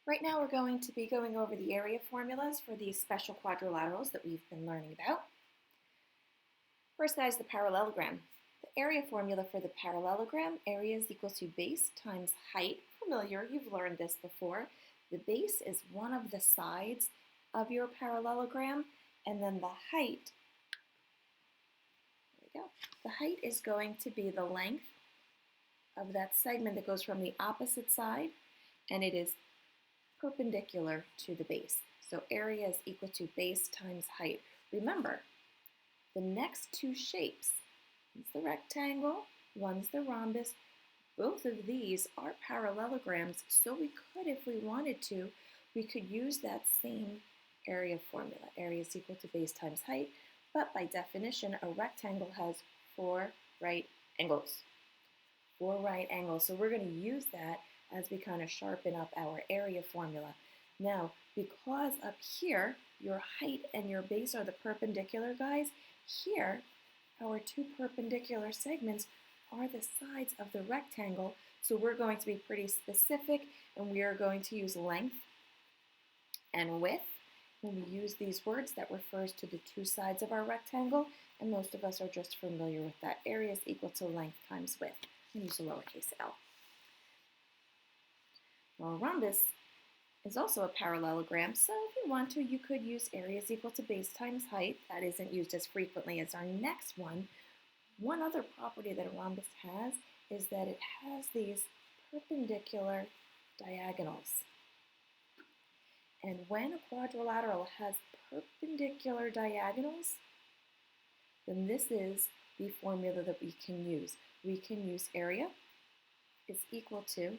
Right now we're going to be going over the area formulas for these special quadrilaterals that we've been learning about. First, guys, the parallelogram. The area formula for the parallelogram, area is equal to base times height. Familiar, you've learned this before. The base is one of the sides of your parallelogram, and then the height, there we go, the height is going to be the length of that segment that goes from the opposite side, and it is perpendicular to the base. So area is equal to base times height. Remember, the next two shapes, one's the rectangle, one's the rhombus, both of these are parallelograms, so we could, if we wanted to, we could use that same area formula. Area is equal to base times height, but by definition, a rectangle has four right angles. Four right angles, so we're going to use that as we kind of sharpen up our area formula. Now, because up here, your height and your base are the perpendicular guys, here, our two perpendicular segments are the sides of the rectangle, so we're going to be pretty specific, and we are going to use length and width. When we use these words, that refers to the two sides of our rectangle, and most of us are just familiar with that. Area is equal to length times width. And use a lowercase l. Now, a rhombus is also a parallelogram, so if you want to, you could use area is equal to base times height. That isn't used as frequently as our next one. One other property that a rhombus has is that it has these perpendicular diagonals. And when a quadrilateral has perpendicular diagonals, then this is the formula that we can use. We can use area is equal to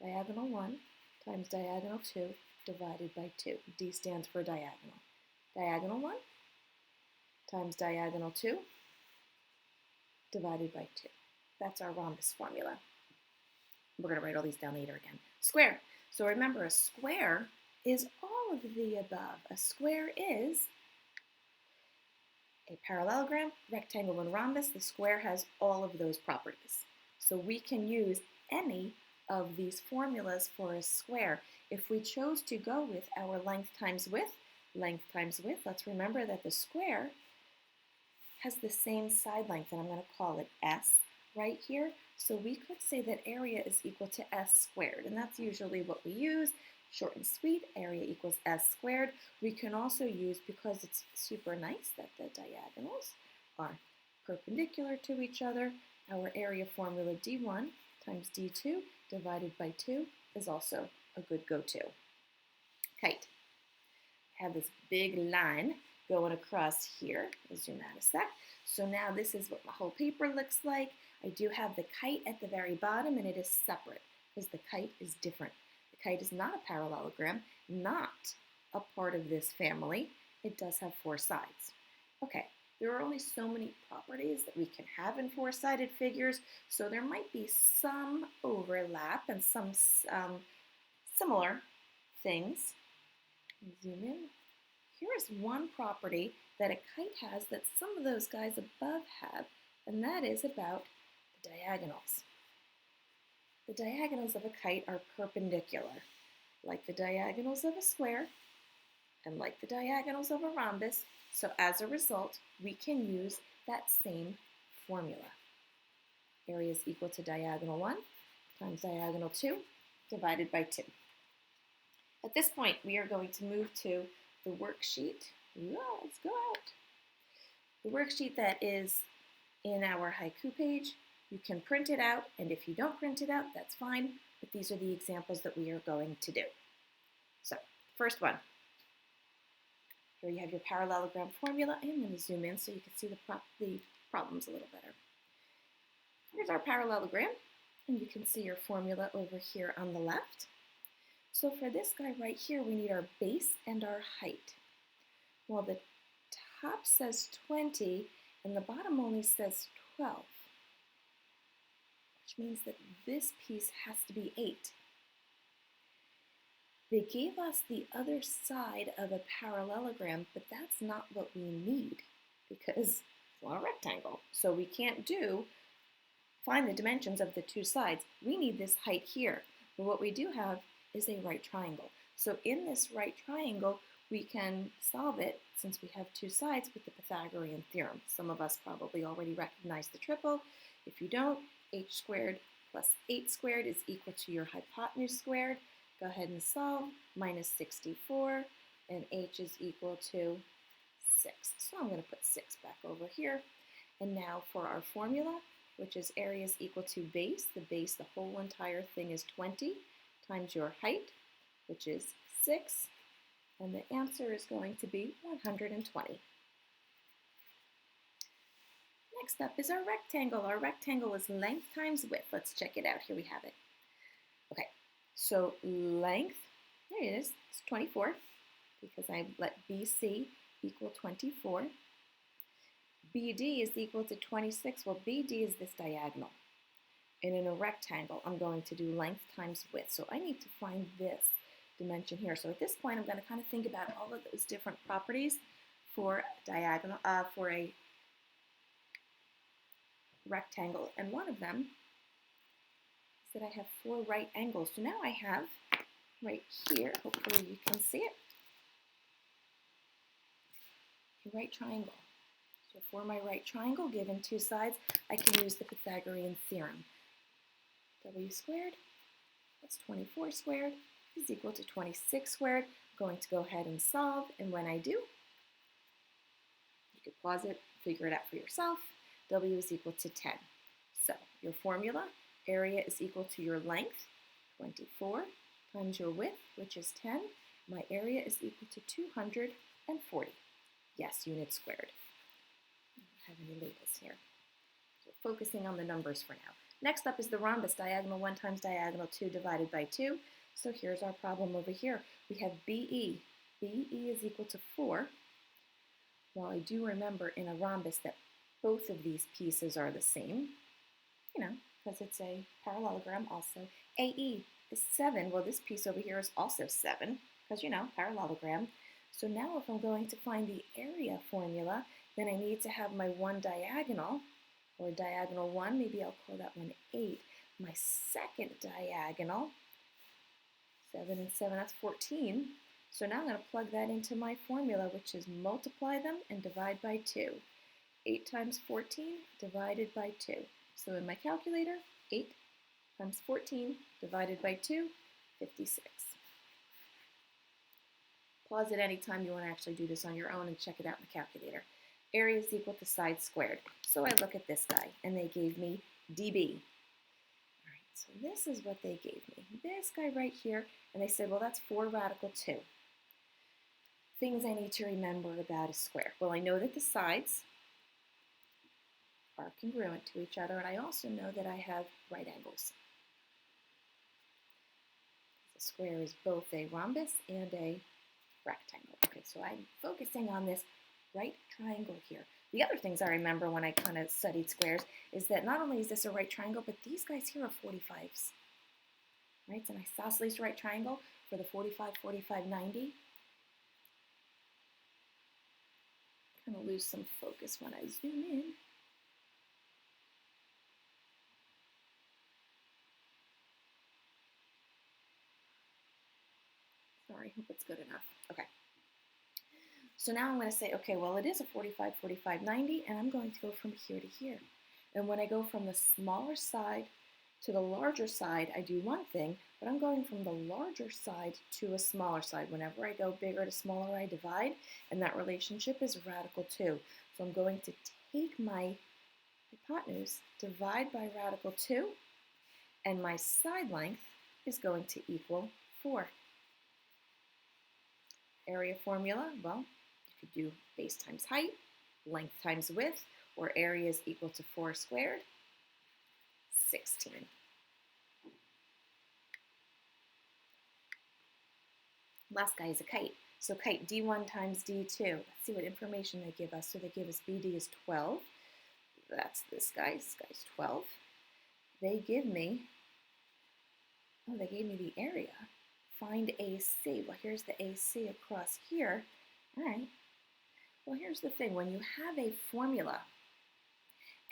diagonal 1 times diagonal 2 divided by 2. D stands for diagonal. Diagonal 1 times diagonal 2 divided by 2. That's our rhombus formula. We're going to write all these down later again. Square. So remember, a square is all of the above. A square is a parallelogram, rectangle, and rhombus. The square has all of those properties. So we can use any of these formulas for a square. If we chose to go with our length times width, let's remember that the square has the same side length, and I'm going to call it S right here. So we could say that area is equal to S squared, and that's usually what we use. Short and sweet, area equals S squared. We can also use, because it's super nice that the diagonals are perpendicular to each other, our area formula D1 times D2 divided by 2 is also a good go-to. Kite. I have this big line going across here. I'll zoom out a sec. So now this is what my whole paper looks like. I do have the kite at the very bottom, and it is separate because the kite is different. The kite is not a parallelogram, not a part of this family. It does have four sides. Okay, there are only so many properties that we can have in four-sided figures, so there might be some overlap and some similar things. Zoom in. Here is one property that a kite has that some of those guys above have, and that is about the diagonals. The diagonals of a kite are perpendicular, like the diagonals of a square and like the diagonals of a rhombus, so as a result, we can use that same formula. Area is equal to diagonal 1 times diagonal 2 divided by 2. At this point, we are going to move to the worksheet. Let's go out. The worksheet that is in our haiku page. You can print it out, and if you don't print it out, that's fine, but these are the examples that we are going to do. So, first one. Here you have your parallelogram formula. I'm going to zoom in so you can see the problems a little better. Here's our parallelogram, and you can see your formula over here on the left. So for this guy right here, we need our base and our height. Well, the top says 20, and the bottom only says 12. Which means that this piece has to be 8. They gave us the other side of a parallelogram, but that's not what we need because it's not a rectangle. So we can't find the dimensions of the two sides. We need this height here. But what we do have is a right triangle. So in this right triangle, we can solve it, since we have two sides, with the Pythagorean theorem. Some of us probably already recognize the triple. If you don't, h squared plus 8 squared is equal to your hypotenuse squared. Go ahead and solve. Minus 64, and h is equal to 6. So I'm going to put 6 back over here. And now for our formula, which is area is equal to base. The base, the whole entire thing, is 20 times your height, which is 6. And the answer is going to be 120. Next up is our rectangle. Our rectangle is length times width. Let's check it out. Here we have it. Okay, so length, there it is, it's 24, because I let BC equal 24. BD is equal to 26. Well, BD is this diagonal. And in a rectangle, I'm going to do length times width. So I need to find this dimension here. So at this point, I'm going to kind of think about all of those different properties for diagonal, for a rectangle. And one of them is that I have 4 right angles. So now I have right here, hopefully you can see it, a right triangle. So for my right triangle, given two sides, I can use the Pythagorean theorem. W squared plus 24 squared is equal to 26 squared. I'm going to go ahead and solve, and when I do, you could pause it, figure it out for yourself. W is equal to 10. So your formula, area is equal to your length, 24, times your width, which is 10. My area is equal to 240. Yes, units squared. I don't have any labels here. So focusing on the numbers for now. Next up is the rhombus, diagonal 1 times diagonal 2 divided by 2. So here's our problem over here. We have BE. BE is equal to 4. Well, I do remember in a rhombus that both of these pieces are the same, because it's a parallelogram also. AE is 7. Well, this piece over here is also 7, because, parallelogram. So now if I'm going to find the area formula, then I need to have my one diagonal, or diagonal 1, maybe I'll call that one 8. My second diagonal, 7 and 7, that's 14. So now I'm going to plug that into my formula, which is multiply them and divide by 2. 8 times 14 divided by 2. So in my calculator, 8 times 14 divided by 2, 56. Pause at any time you want to actually do this on your own and check it out in the calculator. Area is equal to side squared. So I look at this guy, and they gave me dB. All right, so this is what they gave me. This guy right here, and they said, well, that's 4 radical 2. Things I need to remember about a square. Well, I know that the sides are congruent to each other, and I also know that I have right angles. The square is both a rhombus and a rectangle. Okay, so I'm focusing on this right triangle here. The other things I remember when I kind of studied squares is that not only is this a right triangle, but these guys here are 45s. Right, it's an isosceles right triangle for the 45, 45, 90. Kind of lose some focus when I zoom in. Sorry, hope it's good enough. Okay. So now I'm going to say, okay, well, it is a 45, 45, 90, and I'm going to go from here to here. And when I go from the smaller side to the larger side, I do one thing, but I'm going from the larger side to a smaller side. Whenever I go bigger to smaller, I divide, and that relationship is radical 2. So I'm going to take my hypotenuse, divide by radical 2, and my side length is going to equal 4. Area formula, well, you could do base times height, length times width, or area is equal to 4 squared, 16. Last guy is a kite. So kite D1 times D2. Let's see what information they give us. So they give us BD is 12. That's this guy. This guy's 12. They give me, they gave me the area. Find AC. Well, here's the AC across here. All right. Well, here's the thing. When you have a formula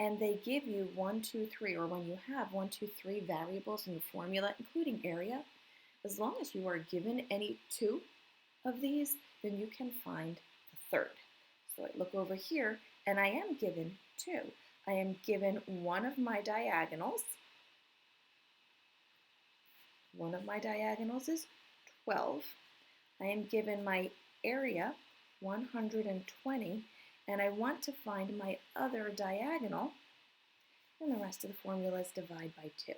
and they give you 1, 2, 3, or when you have 1, 2, 3 variables in the formula, including area, As long as you are given any two of these, then you can find the third. So I look over here, and I am given 2. I am given one of my diagonals. One of my diagonals is 12. I am given my area, 120, and I want to find my other diagonal, and the rest of the formula is divide by 2.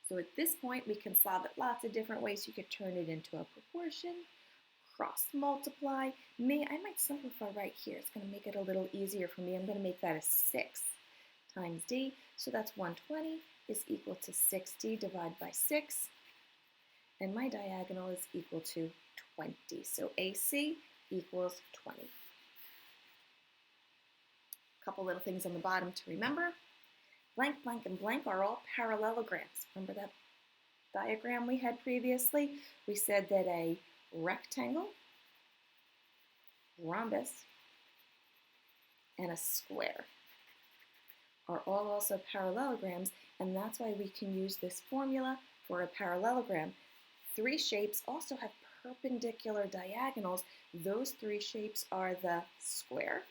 So at this point, we can solve it lots of different ways. You could turn it into a proportion, cross multiply. I might simplify right here. It's going to make it a little easier for me. I'm going to make that a 6 times d. So that's 120 is equal to 6d divided by 6. And my diagonal is equal to 20. So AC equals 20. A couple little things on the bottom to remember. Blank, blank, and blank are all parallelograms. Remember that diagram we had previously? We said that a rectangle, rhombus, and a square are all also parallelograms, and that's why we can use this formula for a parallelogram. 3 shapes also have perpendicular diagonals. Those 3 shapes are the square,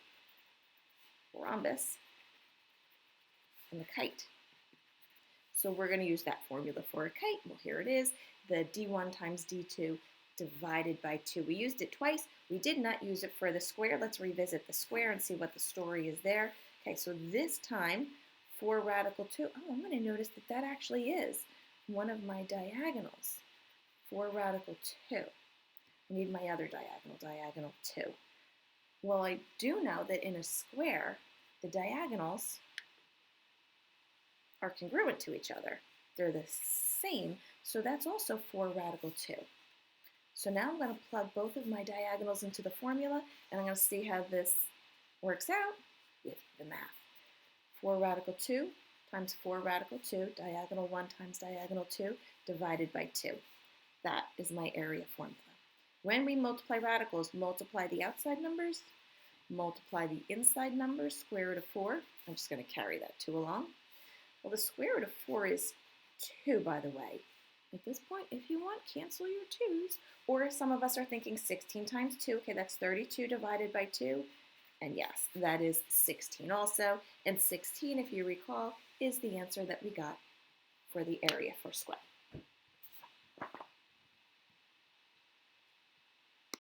rhombus, and the kite. So we're going to use that formula for a kite. Well, here it is, the d1 times d2 divided by 2. We used it twice. We did not use it for the square. Let's revisit the square and see what the story is there. Okay, so this time, 4 radical 2. Oh, I'm going to notice that that actually is one of my diagonals. 4 radical 2. I need my other diagonal, diagonal 2. Well, I do know that in a square, the diagonals are congruent to each other. They're the same, so that's also 4 radical 2. So now I'm going to plug both of my diagonals into the formula, and I'm going to see how this works out with the math. 4 radical 2 times 4 radical 2, diagonal 1 times diagonal 2, divided by 2. That is my area formula. When we multiply radicals, multiply the outside numbers, multiply the inside numbers, square root of 4. I'm just going to carry that 2 along. Well, the square root of 4 is 2, by the way. At this point, if you want, cancel your 2's. Or some of us are thinking 16 times 2. Okay, that's 32 divided by 2. And yes, that is 16 also. And 16, if you recall, is the answer that we got for the area for square.